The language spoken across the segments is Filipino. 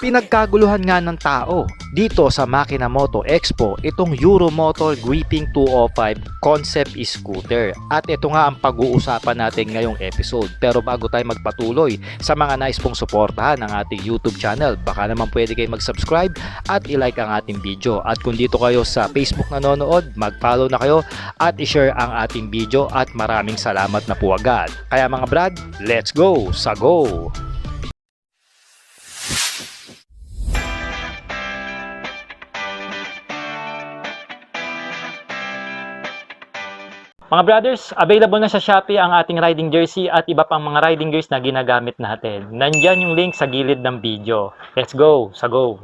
Pinagkaguluhan nga ng tao dito sa Makina-Moto Expo itong Euromotor Gripping 205 concept scooter. At ito nga ang pag-uusapan natin ngayong episode. Pero bago tayo magpatuloy sa mga nais pong suportahan ng ating YouTube channel, baka naman pwede kayo mag-subscribe at i-like ang ating video. At kung dito kayo sa Facebook nanonood, mag-follow na kayo at i-share ang ating video at maraming salamat na po agad. Kaya mga brad, let's go! Sa go! Mga brothers, available na sa Shopee ang ating riding jersey at iba pang mga riding gears na ginagamit natin. Nandyan yung link sa gilid ng video. Let's go! Sa go!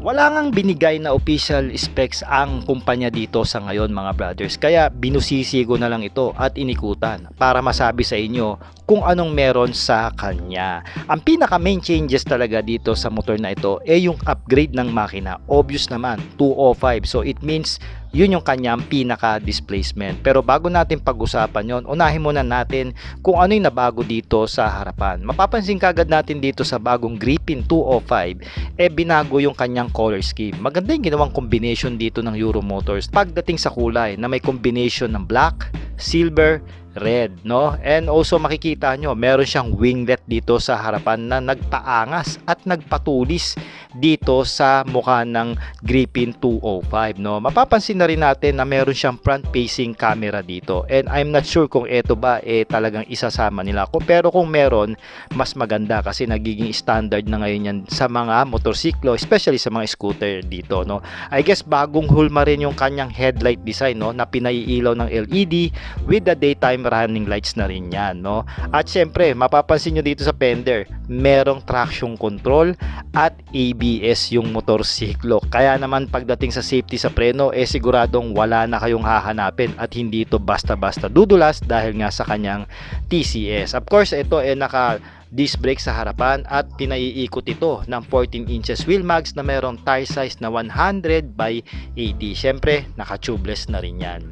Wala ngang binigay na official specs ang kumpanya dito sa ngayon mga brothers. Kaya binusisi ko na lang ito at inikutan para masabi sa inyo kung anong meron sa kanya. Ang pinaka main changes talaga dito sa motor na ito ay yung upgrade ng makina. Obvious naman, 205. So it means yun yung kanyang pinaka displacement. Pero bago natin pag-usapan yon, unahin muna natin kung ano yung nabago dito sa harapan. Mapapansin kagad natin dito sa bagong Gripping 205 binago yung kanyang color scheme. Maganda yung ginawang combination dito ng Euro Motors pagdating sa kulay na may combination ng black, silver, red, no? And also makikita nyo, meron siyang winglet dito sa harapan na nagpaangas at nagpatulis dito sa mukha ng Gripping 205, no? Mapapansin na rin natin na meron siyang front facing camera dito. And I'm not sure kung ito ba talagang isasama nila. Pero kung meron, mas maganda kasi nagiging standard na ngayon yan sa mga motorsiklo, especially sa mga scooter dito, no? I guess bagong hulma rin yung kanyang headlight design, no? Na pinaiilaw ng LED with the daytime running lights na rin yan, no? At syempre, mapapansin nyo dito sa fender, merong traction control at ABS yung motorsiklo. Kaya naman pagdating sa safety sa preno, siguradong wala na kayong hahanapin at hindi ito basta-basta dudulas dahil nga sa kanyang TCS. Of course, ito naka disc brake sa harapan at pinaiikot ito ng 14 inches wheel mags na merong tire size na 100 by 80. Syempre, naka-tubeless na rin yan.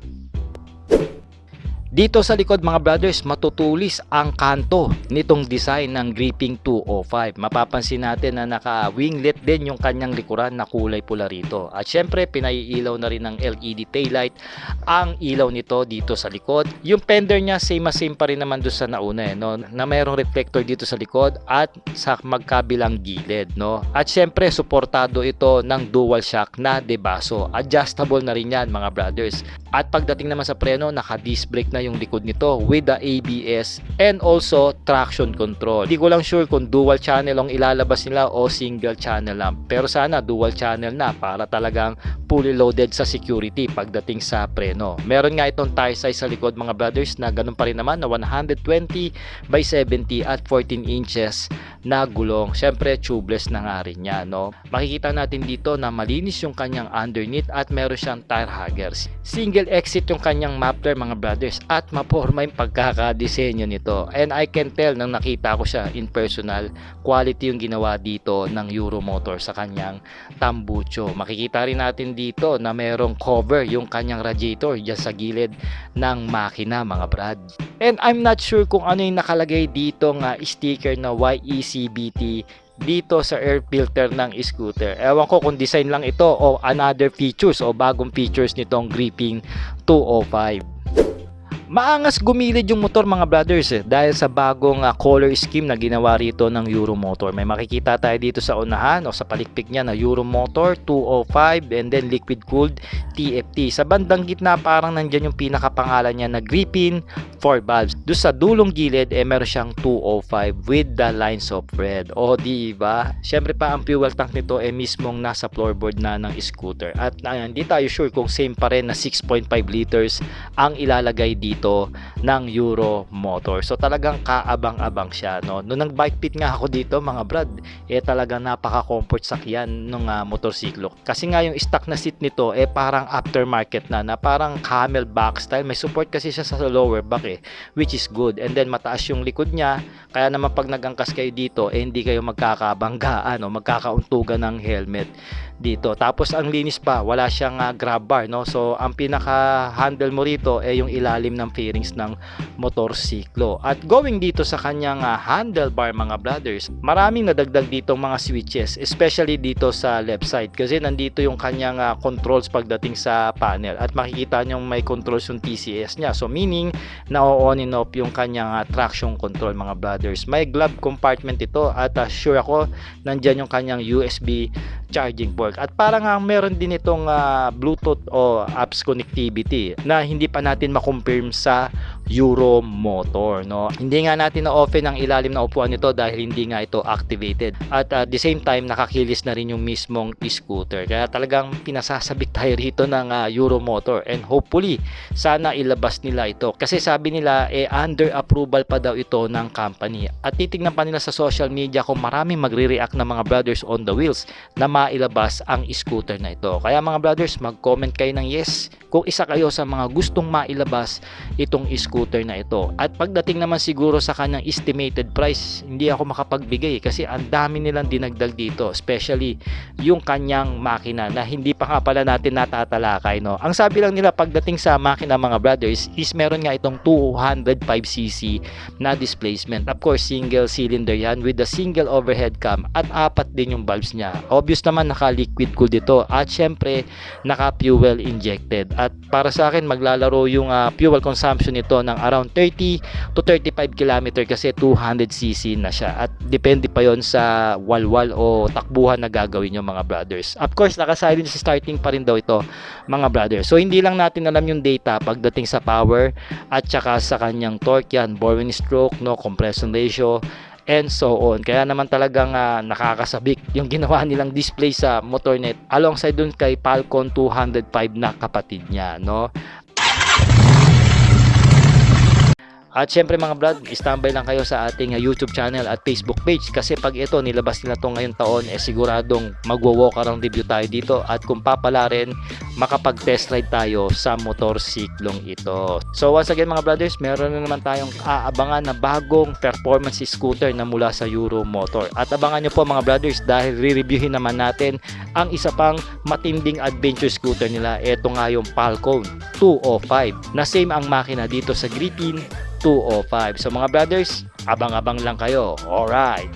Dito sa likod mga brothers, matutulis ang kanto nitong design ng Gripping 205. Mapapansin natin na naka-winglet din yung kanyang likuran na kulay pula rito. At syempre, pinaiilaw na rin ng LED taillight ang ilaw nito dito sa likod. Yung fender niya, same pa rin naman doon sa nauna, no? Na mayroong reflector dito sa likod at sa magkabilang gilid, no? At syempre, suportado ito ng dual shock na debaso. Adjustable na rin yan mga brothers. At pagdating naman sa preno, naka-disc brake na yung likod nito with the ABS and also traction control. Hindi ko lang sure kung dual channel ang ilalabas nila o single channel lang. Pero sana dual channel na para talagang fully loaded sa security pagdating sa preno. Meron nga itong tire size sa likod mga brothers na ganun pa rin naman na 120 by 70 at 14 inches na gulong. Syempre tubeless na nga rin yan, no? Makikita natin dito na malinis yung kanyang underneath at meron siyang tire huggers. Single exit yung kanyang muffler mga brothers at maporma yung pagkakadesenyo nito. And I can tell nang nakita ko siya in personal, quality yung ginawa dito ng Euromotor sa kanyang tambucho. Makikita rin natin dito na merong cover yung kanyang radiator dyan sa gilid ng makina mga brad. And I'm not sure kung ano yung nakalagay dito nga sticker na YECBT dito sa air filter ng scooter. Ewan ko kung design lang ito o another features o bagong features nitong Gripping 205. Maangas gumilid yung motor mga brothers dahil sa bagong color scheme na ginawa rito ng Euromotor. May makikita tayo dito sa unahan o sa palikpik niya na Euromotor 205 and then liquid cooled TFT. Sa bandang gitna parang nandyan yung pinakapangalan niya na Gripping 4 valves. Doon sa dulong gilid meron siyang 205 with the lines of red. O diba? Syempre pa ang fuel tank nito mismong nasa floorboard na ng scooter. At hindi tayo sure kung same pa rin na 6.5 liters ang ilalagay dito ng Euromotor. So talagang kaabang-abang siya, no? Noong nag-bike fit nga ako dito mga brad, talagang napaka-comfort sakyan ng motorsiklo. Kasi nga yung stock na seat nito parang aftermarket na parang camelback style. May support kasi siya sa lower back which is good. And then mataas yung likod niya, kaya naman pag nag-angkas kayo dito hindi kayo magkakabanggaan o magkakauntugan ng helmet dito. Tapos ang linis pa, wala siyang grab bar, no? So ang pinaka handle mo rito yung ilalim ng ng fairings ng motorsiklo. At going dito sa kanyang handlebar mga brothers, maraming nadagdag dito mga switches, especially dito sa left side kasi nandito yung kanyang controls pagdating sa panel at makikita nyo may controls yung TCS nya. So meaning na on and off yung kanyang traction control mga brothers. May glove compartment ito at sure ako nandyan yung kanyang USB charging port. At parang meron din itong Bluetooth o apps connectivity na hindi pa natin makonfirm sa Euro Motor, no? Hindi nga natin na-open ang ilalim na upuan nito dahil hindi nga ito activated. At the same time, nakakilis na rin yung mismong scooter. Kaya talagang pinasasabik tayo rito ng Euro Motor and hopefully sana ilabas nila ito. Kasi sabi nila under approval pa daw ito ng company. At titignan pa nila sa social media kung maraming magre-react na mga brothers on the wheels na mailabas ang scooter na ito. Kaya mga brothers, mag-comment kayo ng yes kung isa kayo sa mga gustong mailabas itong scooter na ito. At pagdating naman siguro sa kanyang estimated price, hindi ako makapagbigay kasi ang dami nilang dinagdag dito, especially yung kanyang makina na hindi pa nga pala natin natatalakay, no? Ang sabi lang nila pagdating sa makina mga brothers is meron nga itong 205cc na displacement. Of course, single cylinder yan with a single overhead cam at 4 din yung valves niya. Obvious naman naka liquid cool dito at syempre naka fuel injected. At para sa akin maglalaro yung fuel consumption nito ng around 30 to 35 km kasi 200cc na siya. At depende pa yon sa walwal o takbuhan na gagawin nyo mga brothers. Of course, naka-silent starting pa rin daw ito mga brothers. So hindi lang natin alam yung data pagdating sa power at saka sa kanyang torque yan, bore and stroke, no, compression ratio and so on. Kaya naman talagang nakakasabik yung ginawa nilang display sa Motornet alongside dun kay Falcon 205 na kapatid niya, no? At syempre mga brad, standby lang kayo sa ating YouTube channel at Facebook page kasi pag ito nilabas nila to ngayong taon siguradong magwo-walk around review tayo dito at kung papala rin makapag-test ride tayo sa motorsiklong ito. So once again mga brothers, meron na naman tayong aabangan na bagong performance scooter na mula sa Euro Motor. At abangan nyo po mga brothers dahil re-reviewin naman natin ang isa pang matinding adventure scooter nila. Ito nga yung Falcon 205 na same ang makina dito sa Griffin 205. So mga brothers, abang-abang lang kayo. Alright.